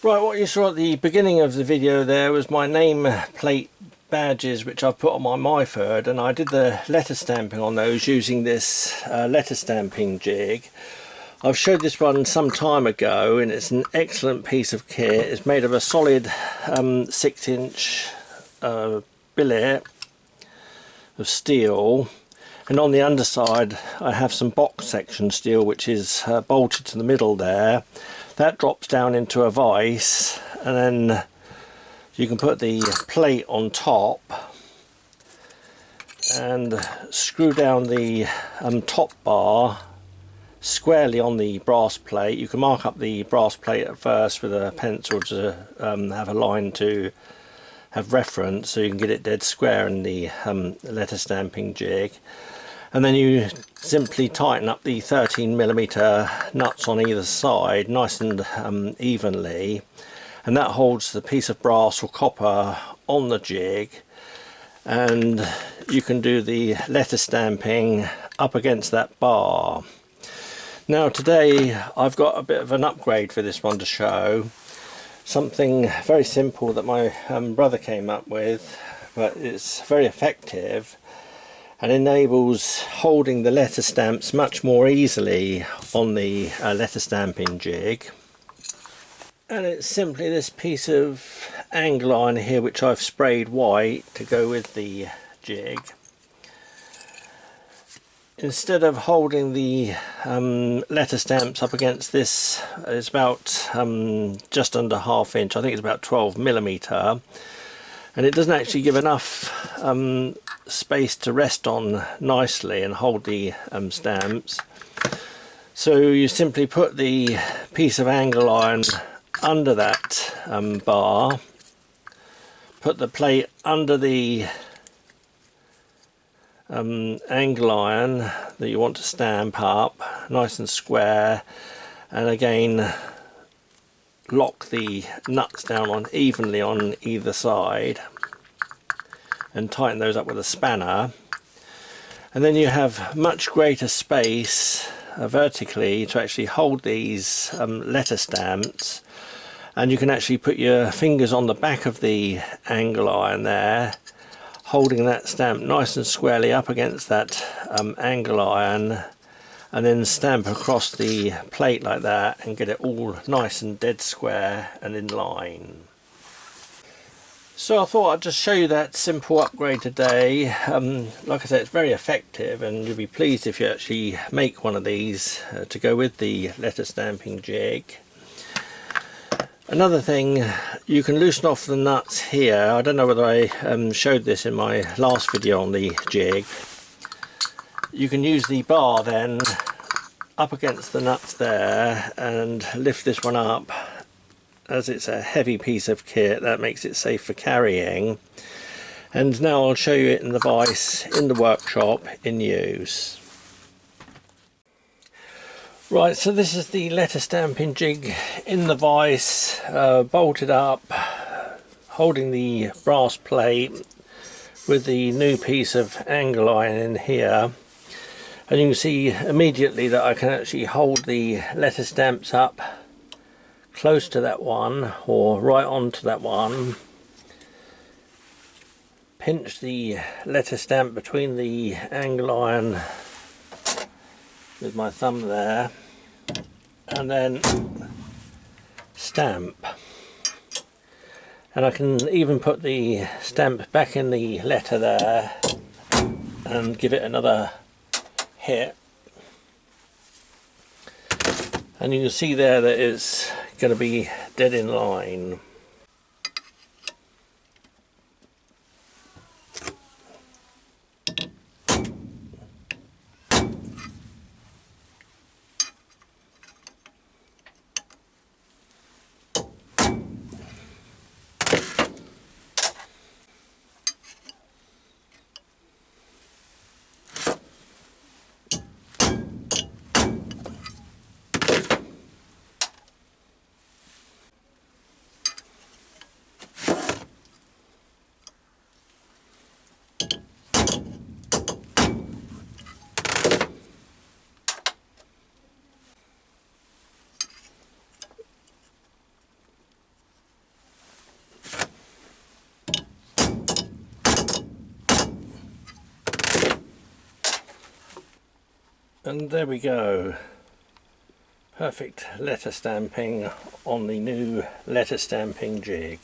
Right, what you saw at the beginning of the video there was my name plate badges which I've put on my Myford, and I did the letter stamping on those using this letter stamping jig. I've showed this one some time ago and it's an excellent piece of kit. It's made of a solid 6-inch billet of steel, and on the underside I have some box section steel which is bolted to the middle there. That drops down into a vise, and then you can put the plate on top and screw down the top bar squarely on the brass plate. You can mark up the brass plate at first with a pencil to have a line to have reference, so you can get it dead square in the letter stamping jig. And then you simply tighten up the 13mm nuts on either side nice and evenly, and that holds the piece of brass or copper on the jig, and you can do the letter stamping up against that bar. Now today I've got a bit of an upgrade for this one to show, something very simple that my brother came up with, but it's very effective and enables holding the letter stamps much more easily on the letter stamping jig. And it's simply this piece of angle iron here which I've sprayed white to go with the jig. Instead of holding the letter stamps up against this, it's about just under 1/2 inch, I think it's about 12mm, and it doesn't actually give enough space to rest on nicely and hold the stamps. So you simply put the piece of angle iron under that bar, put the plate under the angle iron that you want to stamp up nice and square, and again lock the nuts down on evenly on either side and tighten those up with a spanner, and then you have much greater space vertically to actually hold these letter stamps, and you can actually put your fingers on the back of the angle iron there, holding that stamp nice and squarely up against that angle iron, and then stamp across the plate like that and get it all nice and dead square and in line. So I thought I'd just show you that simple upgrade today. Like I said, it's very effective, and you'll be pleased if you actually make one of these to go with the letter stamping jig. Another thing, you can loosen off the nuts here. I don't know whether I showed this in my last video on the jig. You can use the bar then up against the nuts there and lift this one up. As it's a heavy piece of kit, that makes it safe for carrying. And now I'll show you it in the vise in the workshop in use. Right, so this is the letter stamping jig in the vise, bolted up, holding the brass plate with the new piece of angle iron in here. And you can see immediately that I can actually hold the letter stamps up close to that one, or right onto that one, pinch the letter stamp between the angle iron with my thumb there, and then stamp. And I can even put the stamp back in the letter there and give it another hit, and you can see there that it's going to be dead in line. And there we go, perfect letter stamping on the new letter stamping jig.